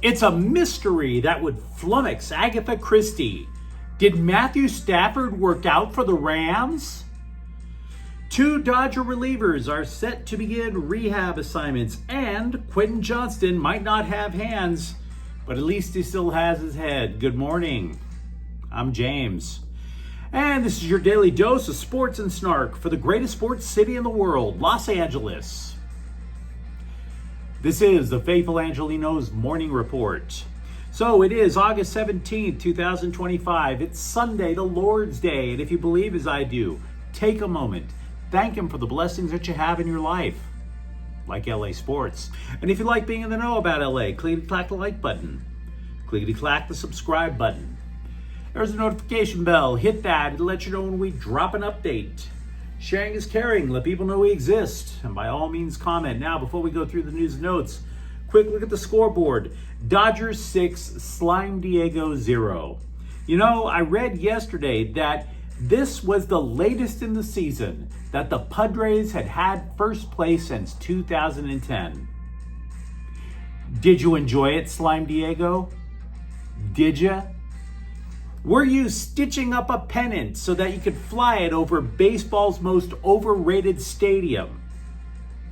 It's a mystery that would flummox Agatha Christie. Did Matthew Stafford work out for the Rams? 2 Dodger relievers are set to begin rehab assignments, and Quentin Johnston might not have hands, but at least he still has his head. Good morning. I'm James. And this is your daily dose of sports and snark for the greatest sports city in the world, Los Angeles. This is the Faithful Angelenos Morning Report. So it is August 17th, 2025. It's Sunday, the Lord's Day. And if you believe as I do, take a moment. Thank Him for the blessings that you have in your life, like LA sports. And if you like being in the know about LA, clickety-clack the like button. Clickety-clack the subscribe button. There's a notification bell. Hit that. It'll let you know when we drop an update. Sharing is caring. Let people know we exist. And by all means, comment. Now, before we go through the news and notes, quick look at the scoreboard. Dodgers 6, Slime Diego 0. You know, I read yesterday that this was the latest in the season that the Padres had first place since 2010. Did you enjoy it, Slime Diego? Did you? Were you stitching up a pennant so that you could fly it over baseball's most overrated stadium?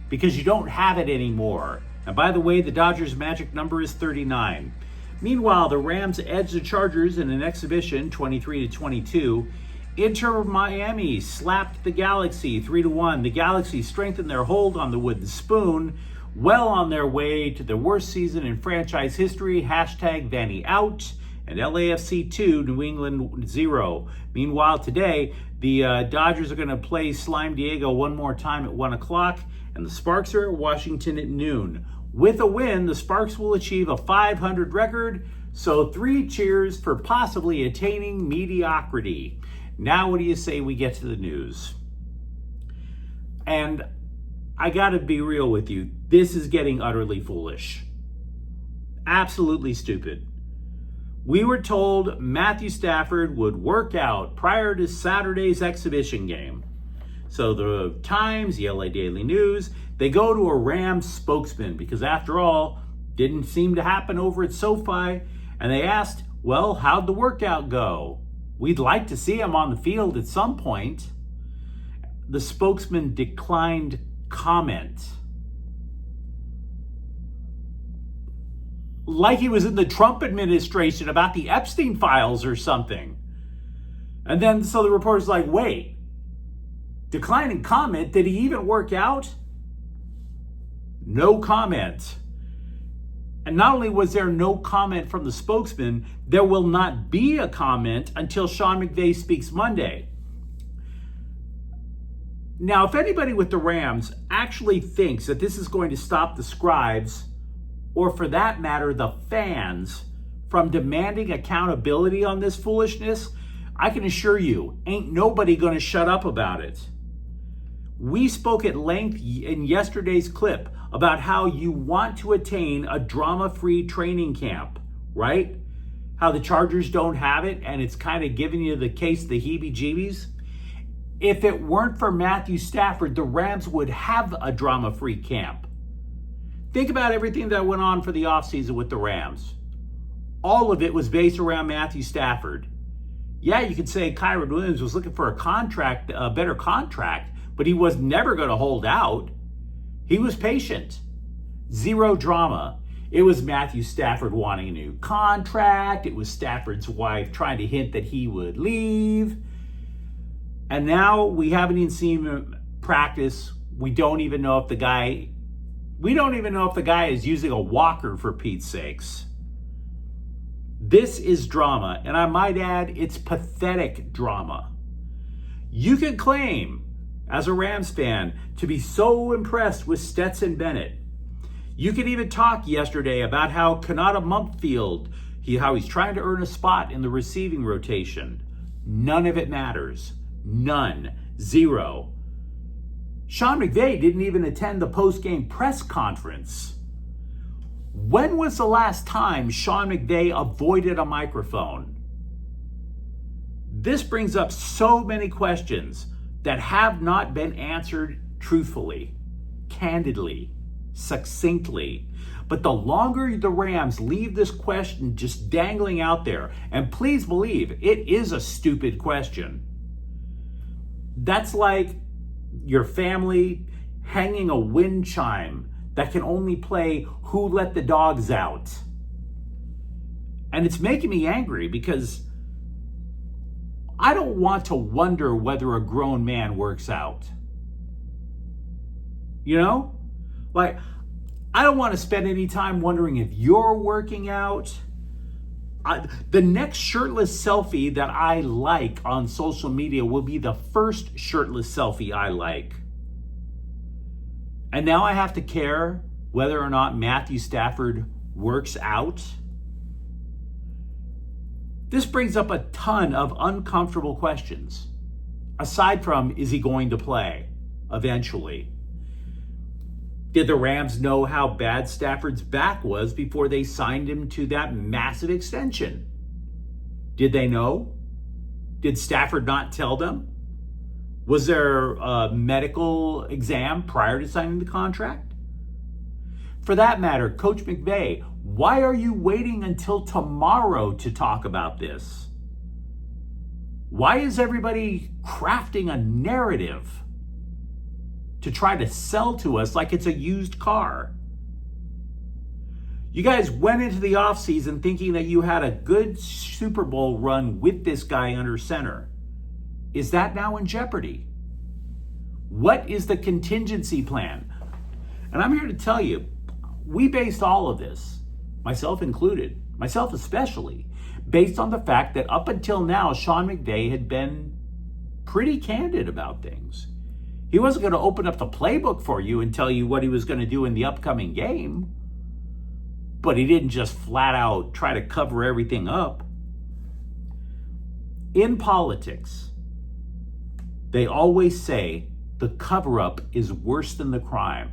Because you don't have it anymore. And by the way, the Dodgers' magic number is 39. Meanwhile, the Rams edged the Chargers in an exhibition, 23-22. Inter Miami slapped the Galaxy 3-1. The Galaxy strengthened their hold on the wooden spoon, well on their way to the worst season in franchise history. Hashtag Vanny out. And LAFC 2, New England 0. Meanwhile, today, the Dodgers are going to play Slime Diego one more time at 1 o'clock, and the Sparks are at Washington at noon. With a win, the Sparks will achieve a .500 record, so 3 cheers for possibly attaining mediocrity. Now, what do you say we get to the news? And I got to be real with you. This is getting utterly foolish. Absolutely stupid. We were told Matthew Stafford would work out prior to Saturday's exhibition game. So the Times, the LA Daily News, they go to a Rams spokesman because after all, didn't seem to happen over at SoFi. And they asked, well, how'd the workout go? We'd like to see him on the field at some point. The spokesman declined comment. Like he was in the Trump administration about the Epstein files or something. And then so the reporter's like, wait, declining comment, did he even work out? No comment. And not only was there no comment from the spokesman, there will not be a comment until Sean McVay speaks Monday. Now, if anybody with the Rams actually thinks that this is going to stop the scribes, or for that matter, the fans, from demanding accountability on this foolishness, I can assure you, ain't nobody going to shut up about it. We spoke at length in yesterday's clip about how you want to attain a drama-free training camp, right? How the Chargers don't have it, and it's kind of giving you the case of the heebie-jeebies. If it weren't for Matthew Stafford, the Rams would have a drama-free camp. Think about everything that went on for the offseason with the Rams. All of it was based around Matthew Stafford. Yeah, you could say Kyron Williams was looking for a better contract, but he was never going to hold out. He was patient. Zero drama. It was Matthew Stafford wanting a new contract. It was Stafford's wife trying to hint that he would leave. And now we haven't even seen him practice. We don't even know if the guy is using a walker, for Pete's sakes. This is drama, and I might add, it's pathetic drama. You can claim, as a Rams fan, to be so impressed with Stetson Bennett. You could even talk yesterday about how Kanata Mumpfield, how he's trying to earn a spot in the receiving rotation. None of it matters. None. Zero. Sean McVay didn't even attend the post-game press conference. When was the last time Sean McVay avoided a microphone? This brings up so many questions that have not been answered truthfully, candidly, succinctly. But the longer the Rams leave this question just dangling out there, and please believe it is a stupid question. That's like your family hanging a wind chime that can only play Who Let the Dogs Out. And it's making me angry because I don't want to wonder whether a grown man works out. You know? Like, I don't want to spend any time wondering if you're working out. The next shirtless selfie that I like on social media will be the first shirtless selfie I like. And now I have to care whether or not Matthew Stafford works out. This brings up a ton of uncomfortable questions. Aside from, is he going to play eventually? Did the Rams know how bad Stafford's back was before they signed him to that massive extension? Did they know? Did Stafford not tell them? Was there a medical exam prior to signing the contract? For that matter, Coach McVay, why are you waiting until tomorrow to talk about this? Why is everybody crafting a narrative to try to sell to us like it's a used car? You guys went into the offseason thinking that you had a good Super Bowl run with this guy under center. Is that now in jeopardy? What is the contingency plan? And I'm here to tell you, we based all of this, myself included, myself especially, based on the fact that up until now, Sean McVay had been pretty candid about things. He wasn't going to open up the playbook for you and tell you what he was going to do in the upcoming game. But he didn't just flat out try to cover everything up. In politics, they always say the cover-up is worse than the crime.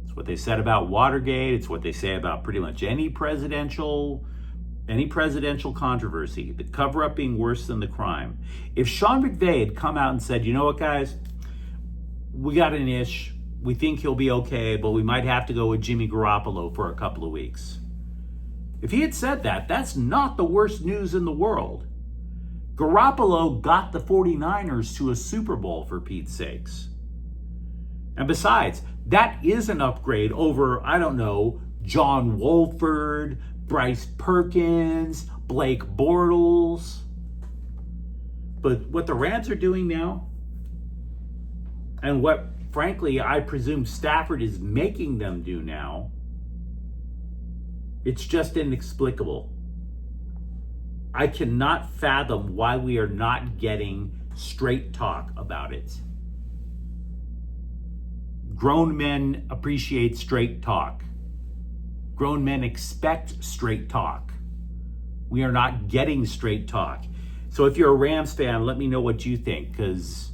It's what they said about Watergate. It's what they say about pretty much any presidential controversy. The cover-up being worse than the crime. If Sean McVay had come out and said, you know what, guys? We got an ish. We think he'll be okay, but we might have to go with Jimmy Garoppolo for a couple of weeks. If he had said that, that's not the worst news in the world. Garoppolo got the 49ers to a Super Bowl, for Pete's sakes. And besides, that is an upgrade over, I don't know, John Wolford, Bryce Perkins, Blake Bortles. But what the Rams are doing now, and what, frankly, I presume Stafford is making them do now, it's just inexplicable. I cannot fathom why we are not getting straight talk about it. Grown men appreciate straight talk. Grown men expect straight talk. We are not getting straight talk. So if you're a Rams fan, let me know what you think, because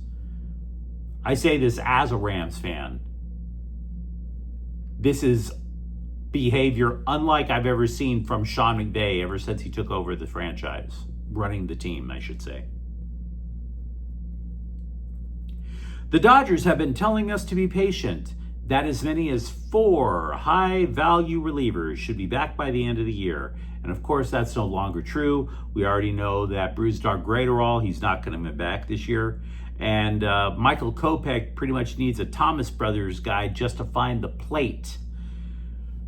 I say this as a Rams fan. This is behavior unlike I've ever seen from Sean McVay ever since he took over the franchise, running the team, I should say. The Dodgers have been telling us to be patient, that as many as 4 high-value relievers should be back by the end of the year. And of course, that's no longer true. We already know that Brusdar Graterol, he's not going to be back this year. And Michael Kopech pretty much needs a Thomas Brothers guy just to find the plate.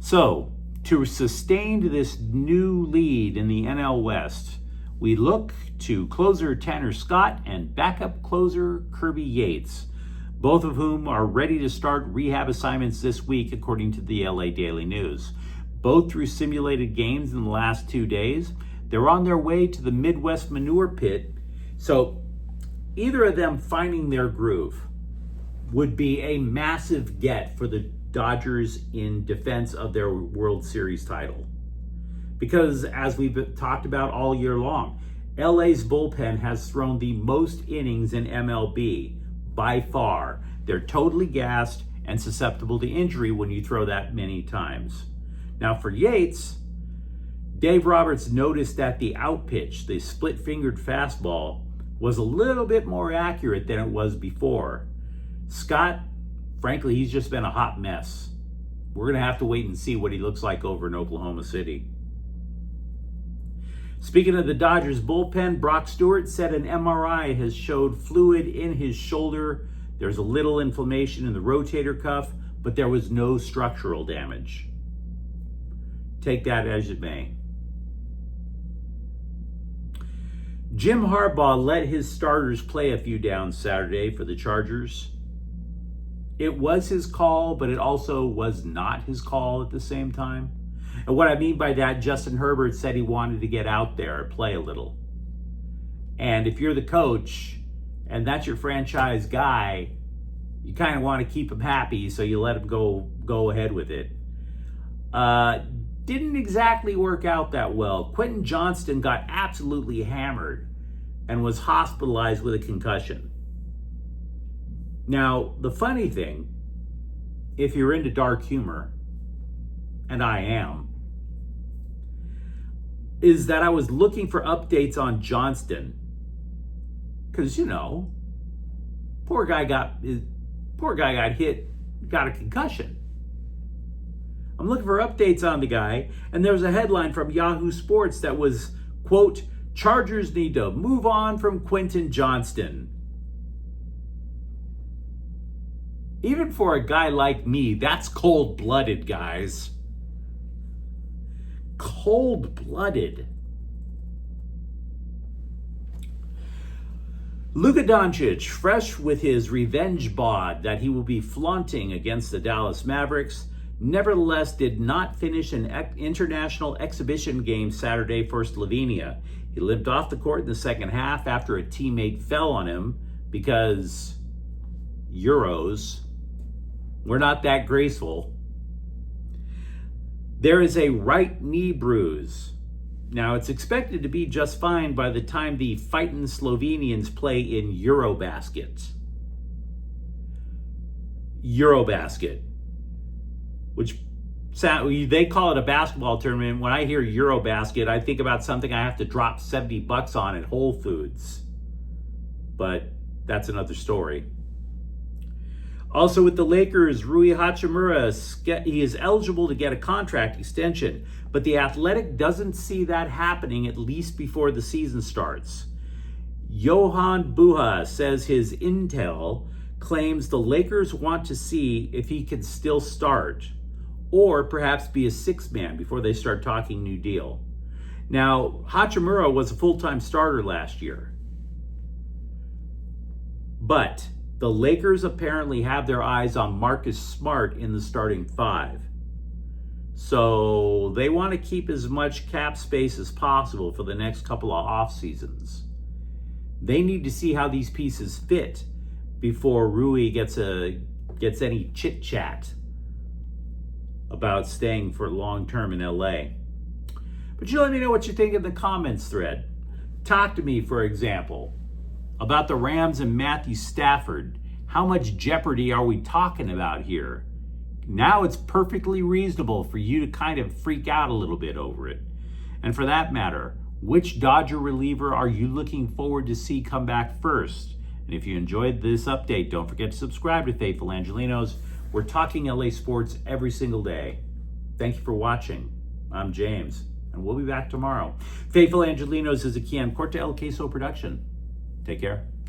So, to sustain this new lead in the NL West, we look to closer Tanner Scott and backup closer Kirby Yates, both of whom are ready to start rehab assignments this week, according to the LA Daily News. Both through simulated games in the last 2 days. They're on their way to the Midwest manure pit, so either of them finding their groove would be a massive get for the Dodgers in defense of their World Series title. Because as we've talked about all year long, LA's bullpen has thrown the most innings in MLB by far. They're totally gassed and susceptible to injury when you throw that many times. Now for Yates, Dave Roberts noticed that the out pitch, the split-fingered fastball, was a little bit more accurate than it was before. Scott, frankly, he's just been a hot mess. We're going to have to wait and see what he looks like over in Oklahoma City. Speaking of the Dodgers bullpen, Brock Stewart said an MRI has showed fluid in his shoulder. There's a little inflammation in the rotator cuff, but there was no structural damage. Take that as it may. Jim Harbaugh let his starters play a few downs Saturday for the Chargers. It was his call, but it also was not his call at the same time. And what I mean by that, Justin Herbert said he wanted to get out there and play a little. And if you're the coach and that's your franchise guy, you kind of want to keep him happy, so you let him go ahead with it. Didn't exactly work out that well. Quentin Johnston got absolutely hammered and was hospitalized with a concussion. Now, the funny thing, if you're into dark humor, and I am, is that I was looking for updates on Johnston. Because, poor guy got hit, got a concussion. I'm looking for updates on the guy, and there was a headline from Yahoo Sports that was, quote, Chargers need to move on from Quentin Johnston. Even for a guy like me, that's cold-blooded, guys. Cold-blooded. Luka Doncic, fresh with his revenge bod that he will be flaunting against the Dallas Mavericks, nevertheless did not finish an international exhibition game Saturday for Slovenia. He limped off the court in the second half after a teammate fell on him because Euros were not that graceful. There is a right knee bruise. Now, it's expected to be just fine by the time the fighting Slovenians play in Eurobasket. Eurobasket, which they call it a basketball tournament. When I hear Eurobasket, I think about something I have to drop $70 on at Whole Foods. But that's another story. Also with the Lakers, Rui Hachimura, he is eligible to get a contract extension, but the Athletic doesn't see that happening at least before the season starts. Johan Buha says his intel claims the Lakers want to see if he can still start, or perhaps be a sixth man before they start talking new deal. Now, Hachimura was a full-time starter last year, but the Lakers apparently have their eyes on Marcus Smart in the starting five. So they want to keep as much cap space as possible for the next couple of off seasons. They need to see how these pieces fit before Rui gets any chit chat about staying for long term in LA. But you let me know what you think in the comments thread. Talk to me, for example, about the Rams and Matthew Stafford. How much jeopardy are we talking about here? Now it's perfectly reasonable for you to kind of freak out a little bit over it. And for that matter, which Dodger reliever are you looking forward to see come back first? And if you enjoyed this update, don't forget to subscribe to Faithful Angelenos. We're talking LA sports every single day. Thank you for watching. I'm James, and we'll be back tomorrow. Faithful Angelenos is a Kian Corte El Queso production. Take care.